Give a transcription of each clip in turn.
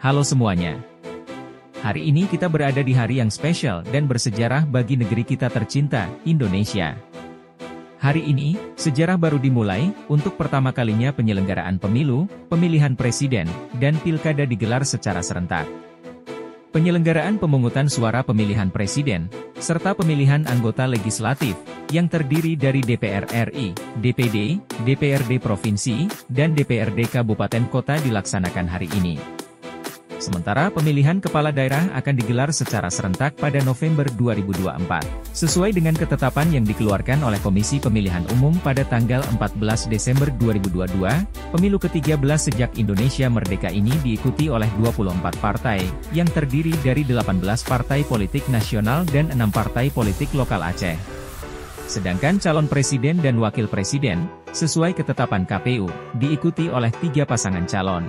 Halo semuanya. Hari ini kita berada di hari yang spesial dan bersejarah bagi negeri kita tercinta, Indonesia. Hari ini, sejarah baru dimulai, untuk pertama kalinya penyelenggaraan pemilu, pemilihan presiden, dan pilkada digelar secara serentak. Penyelenggaraan pemungutan suara pemilihan presiden, serta pemilihan anggota legislatif, yang terdiri dari DPR RI, DPD, DPRD Provinsi, dan DPRD Kabupaten Kota dilaksanakan hari ini. Sementara pemilihan kepala daerah akan digelar secara serentak pada November 2024. Sesuai dengan ketetapan yang dikeluarkan oleh Komisi Pemilihan Umum pada tanggal 14 Desember 2022, pemilu ke-13 sejak Indonesia merdeka ini diikuti oleh 24 partai, yang terdiri dari 18 partai politik nasional dan 6 partai politik lokal Aceh. Sedangkan calon presiden dan wakil presiden, sesuai ketetapan KPU, diikuti oleh 3 pasangan calon.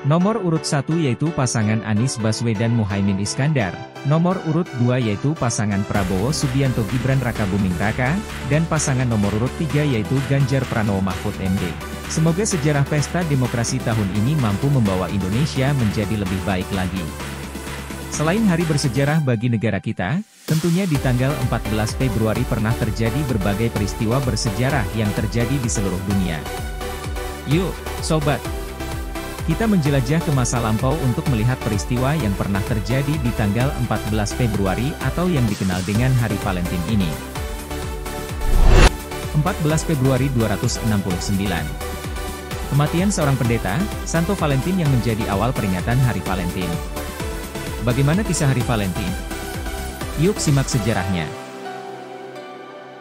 Nomor urut 1 yaitu pasangan Anies Baswedan Muhaimin Iskandar, nomor urut 2 yaitu pasangan Prabowo Subianto Gibran Rakabuming Raka, dan pasangan nomor urut 3 yaitu Ganjar Pranowo Mahfud MD. Semoga sejarah pesta demokrasi tahun ini mampu membawa Indonesia menjadi lebih baik lagi. Selain hari bersejarah bagi negara kita, tentunya di tanggal 14 Februari pernah terjadi berbagai peristiwa bersejarah yang terjadi di seluruh dunia. Yuk, sobat! Kita menjelajah ke masa lampau untuk melihat peristiwa yang pernah terjadi di tanggal 14 Februari atau yang dikenal dengan Hari Valentine ini. 14 Februari 269. Kematian seorang pendeta, Santo Valentine yang menjadi awal peringatan Hari Valentine. Bagaimana kisah Hari Valentine? Yuk simak sejarahnya.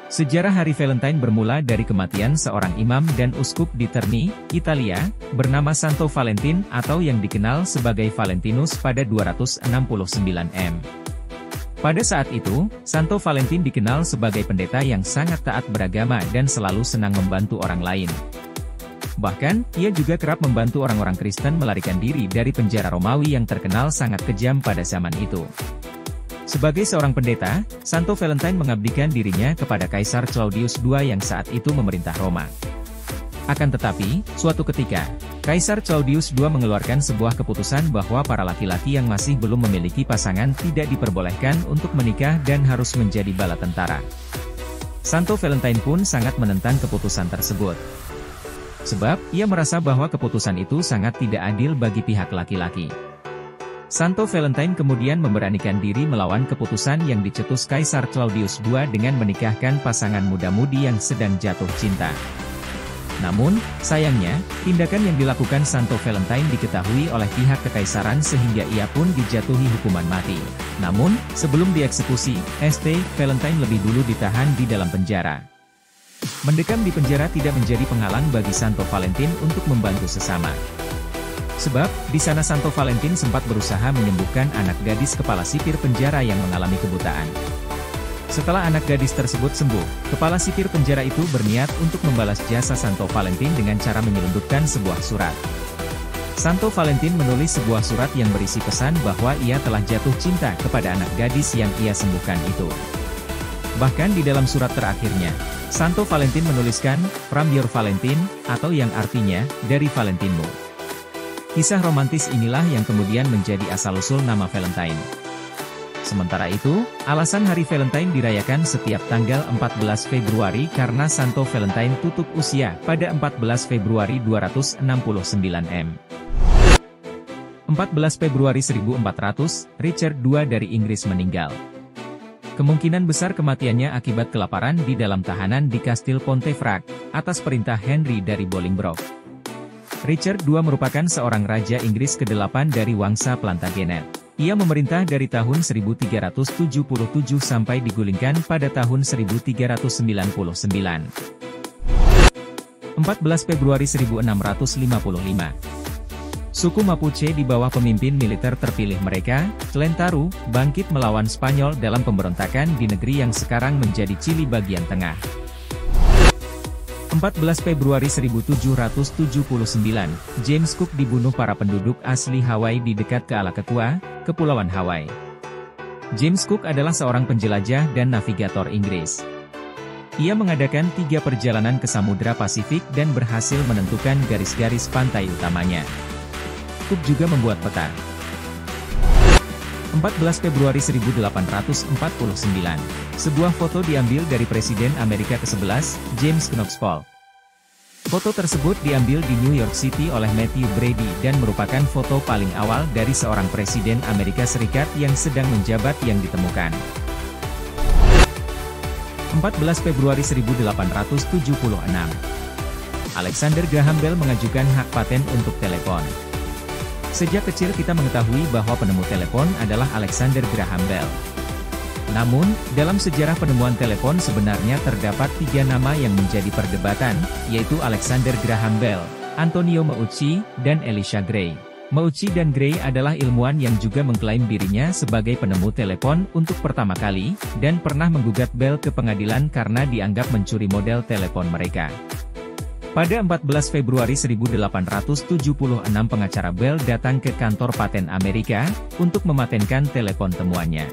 Sejarah Hari Valentine bermula dari kematian seorang imam dan uskup di Terni, Italia, bernama Santo Valentine atau yang dikenal sebagai Valentinus pada 269 m. Pada saat itu, Santo Valentine dikenal sebagai pendeta yang sangat taat beragama dan selalu senang membantu orang lain. Bahkan, ia juga kerap membantu orang-orang Kristen melarikan diri dari penjara Romawi yang terkenal sangat kejam pada zaman itu. Sebagai seorang pendeta, Santo Valentine mengabdikan dirinya kepada Kaisar Claudius II yang saat itu memerintah Roma. Akan tetapi, suatu ketika, Kaisar Claudius II mengeluarkan sebuah keputusan bahwa para laki-laki yang masih belum memiliki pasangan tidak diperbolehkan untuk menikah dan harus menjadi bala tentara. Santo Valentine pun sangat menentang keputusan tersebut. Sebab, ia merasa bahwa keputusan itu sangat tidak adil bagi pihak laki-laki. Santo Valentine kemudian memberanikan diri melawan keputusan yang dicetus Kaisar Claudius II dengan menikahkan pasangan muda-mudi yang sedang jatuh cinta. Namun, sayangnya, tindakan yang dilakukan Santo Valentine diketahui oleh pihak kekaisaran sehingga ia pun dijatuhi hukuman mati. Namun, sebelum dieksekusi, St. Valentine lebih dulu ditahan di dalam penjara. Mendekam di penjara tidak menjadi penghalang bagi Santo Valentine untuk membantu sesama. Sebab, di sana Santo Valentine sempat berusaha menyembuhkan anak gadis kepala sipir penjara yang mengalami kebutaan. Setelah anak gadis tersebut sembuh, kepala sipir penjara itu berniat untuk membalas jasa Santo Valentine dengan cara menyelundupkan sebuah surat. Santo Valentine menulis sebuah surat yang berisi pesan bahwa ia telah jatuh cinta kepada anak gadis yang ia sembuhkan itu. Bahkan di dalam surat terakhirnya, Santo Valentine menuliskan, "From your Valentine," atau yang artinya, dari Valentinmu. Kisah romantis inilah yang kemudian menjadi asal-usul nama Valentine. Sementara itu, alasan Hari Valentine dirayakan setiap tanggal 14 Februari karena Santo Valentine tutup usia pada 14 Februari 269 m. 14 Februari 1400, Richard II dari Inggris meninggal. Kemungkinan besar kematiannya akibat kelaparan di dalam tahanan di Kastil Pontefract, atas perintah Henry dari Bolingbroke. Richard II merupakan seorang raja Inggris ke-8 dari Wangsa Plantagenet. Ia memerintah dari tahun 1377 sampai digulingkan pada tahun 1399. 14 Februari 1655. Suku Mapuche di bawah pemimpin militer terpilih mereka, Lentaru, bangkit melawan Spanyol dalam pemberontakan di negeri yang sekarang menjadi Chili bagian tengah. 14 Februari 1779, James Cook dibunuh para penduduk asli Hawaii di dekat Kealakekua, Kepulauan Hawaii. James Cook adalah seorang penjelajah dan navigator Inggris. Ia mengadakan 3 perjalanan ke Samudra Pasifik dan berhasil menentukan garis-garis pantai utamanya. Cook juga membuat peta. 14 Februari 1849, sebuah foto diambil dari Presiden Amerika ke-11, James Knoxville. Foto tersebut diambil di New York City oleh Matthew Brady dan merupakan foto paling awal dari seorang Presiden Amerika Serikat yang sedang menjabat yang ditemukan. 14 Februari 1876, Alexander Graham Bell mengajukan hak paten untuk telepon. Sejak kecil kita mengetahui bahwa penemu telepon adalah Alexander Graham Bell. Namun, dalam sejarah penemuan telepon sebenarnya terdapat 3 nama yang menjadi perdebatan, yaitu Alexander Graham Bell, Antonio Meucci, dan Elisha Gray. Meucci dan Gray adalah ilmuwan yang juga mengklaim dirinya sebagai penemu telepon untuk pertama kali, dan pernah menggugat Bell ke pengadilan karena dianggap mencuri model telepon mereka. Pada 14 Februari 1876 pengacara Bell datang ke kantor paten Amerika, untuk mematenkan telepon temuannya.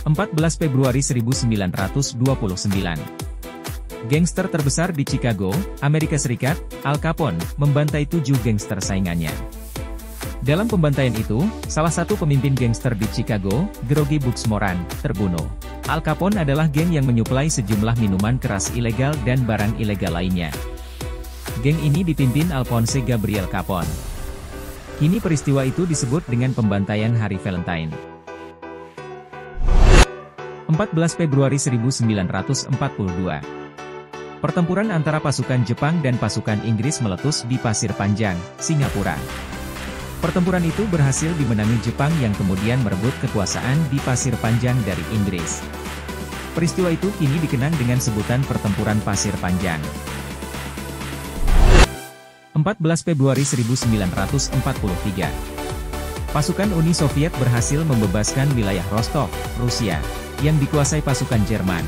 14 Februari 1929. Gangster terbesar di Chicago, Amerika Serikat, Al Capone, membantai 7 gangster saingannya. Dalam pembantaian itu, salah satu pemimpin gangster di Chicago, Grogi Bugs Moran, terbunuh. Al Capone adalah geng yang menyuplai sejumlah minuman keras ilegal dan barang ilegal lainnya. Geng ini dipimpin Alphonse Gabriel Capone. Kini peristiwa itu disebut dengan pembantaian Hari Valentine. 14 Februari 1942. Pertempuran antara pasukan Jepang dan pasukan Inggris meletus di Pasir Panjang, Singapura. Pertempuran itu berhasil dimenangi Jepang yang kemudian merebut kekuasaan di Pasir Panjang dari Inggris. Peristiwa itu kini dikenang dengan sebutan Pertempuran Pasir Panjang. 14 Februari 1943. Pasukan Uni Soviet berhasil membebaskan wilayah Rostov, Rusia, yang dikuasai pasukan Jerman.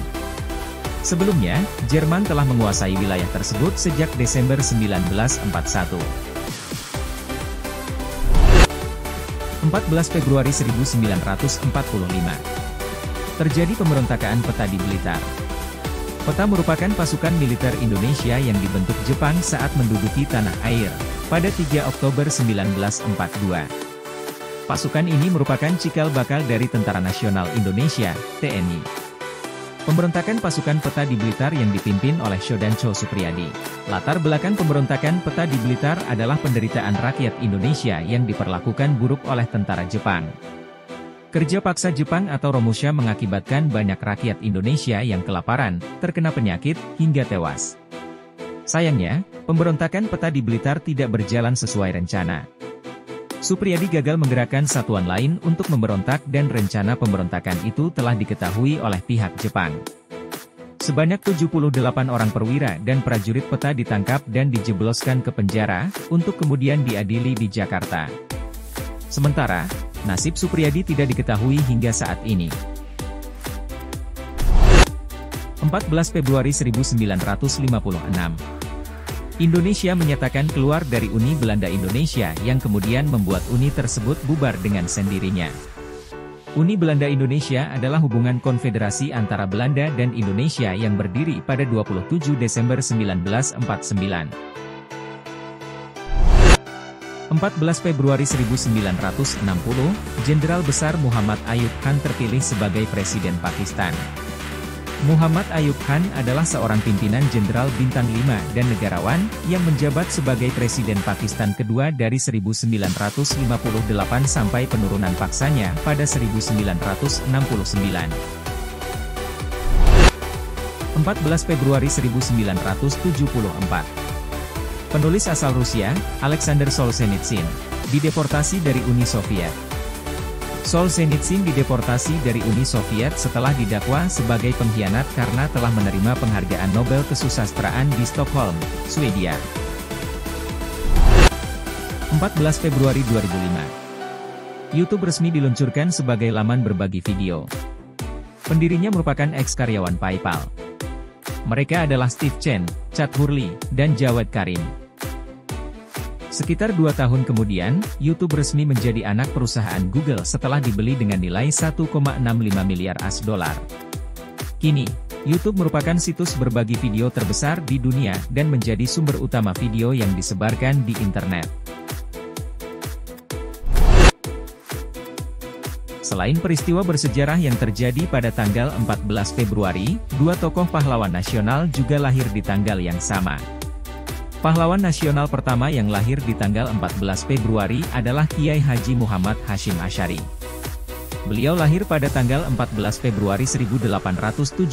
Sebelumnya, Jerman telah menguasai wilayah tersebut sejak Desember 1941. 14 Februari 1945. Terjadi pemberontakan Peta di Blitar. Peta merupakan pasukan militer Indonesia yang dibentuk Jepang saat menduduki tanah air, pada 3 Oktober 1942. Pasukan ini merupakan cikal bakal dari Tentara Nasional Indonesia, TNI. Pemberontakan pasukan Peta di Blitar yang dipimpin oleh Shodan Cho Supriyadi. Latar belakang pemberontakan Peta di Blitar adalah penderitaan rakyat Indonesia yang diperlakukan buruk oleh tentara Jepang. Kerja paksa Jepang atau Romusha mengakibatkan banyak rakyat Indonesia yang kelaparan, terkena penyakit, hingga tewas. Sayangnya, pemberontakan Peta di Blitar tidak berjalan sesuai rencana. Supriyadi gagal menggerakkan satuan lain untuk memberontak dan rencana pemberontakan itu telah diketahui oleh pihak Jepang. Sebanyak 78 orang perwira dan prajurit Peta ditangkap dan dijebloskan ke penjara, untuk kemudian diadili di Jakarta. Sementara, nasib Supriyadi tidak diketahui hingga saat ini. 14 Februari 1956. Indonesia menyatakan keluar dari Uni Belanda Indonesia yang kemudian membuat uni tersebut bubar dengan sendirinya. Uni Belanda Indonesia adalah hubungan konfederasi antara Belanda dan Indonesia yang berdiri pada 27 Desember 1949. 14 Februari 1960, Jenderal Besar Muhammad Ayub Khan terpilih sebagai Presiden Pakistan. Muhammad Ayub Khan adalah seorang pimpinan jenderal bintang 5 dan negarawan, yang menjabat sebagai Presiden Pakistan kedua dari 1958 sampai penurunan paksanya pada 1969. 14 Februari 1974. Penulis asal Rusia, Alexander Solzhenitsyn, dideportasi dari Uni Soviet. Solzhenitsyn dideportasi dari Uni Soviet setelah didakwa sebagai pengkhianat karena telah menerima penghargaan Nobel Kesusastraan di Stockholm, Swedia. 14 Februari 2005. YouTube resmi diluncurkan sebagai laman berbagi video. Pendirinya merupakan ex-karyawan PayPal. Mereka adalah Steve Chen, Chad Hurley, dan Jawed Karim. Sekitar 2 tahun kemudian, YouTube resmi menjadi anak perusahaan Google setelah dibeli dengan nilai $1,65 miliar. Kini, YouTube merupakan situs berbagi video terbesar di dunia dan menjadi sumber utama video yang disebarkan di internet. Selain peristiwa bersejarah yang terjadi pada tanggal 14 Februari, dua tokoh pahlawan nasional juga lahir di tanggal yang sama. Pahlawan nasional pertama yang lahir di tanggal 14 Februari adalah Kiai Haji Muhammad Hasyim Asy'ari. Beliau lahir pada tanggal 14 Februari 1871.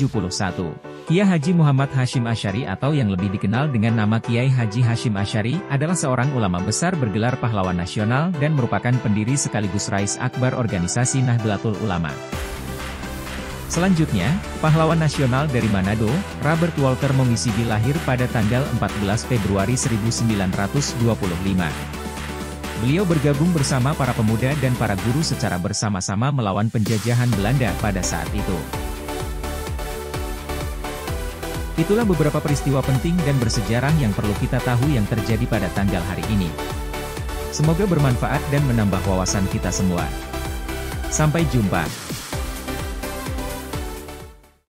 Kiai Haji Muhammad Hasyim Asy'ari atau yang lebih dikenal dengan nama Kiai Haji Hasyim Asy'ari adalah seorang ulama besar bergelar pahlawan nasional dan merupakan pendiri sekaligus Rais Akbar organisasi Nahdlatul Ulama. Selanjutnya, pahlawan nasional dari Manado, Robert Walter Mongisigi lahir pada tanggal 14 Februari 1925. Beliau bergabung bersama para pemuda dan para guru secara bersama-sama melawan penjajahan Belanda pada saat itu. Itulah beberapa peristiwa penting dan bersejarah yang perlu kita tahu yang terjadi pada tanggal hari ini. Semoga bermanfaat dan menambah wawasan kita semua. Sampai jumpa.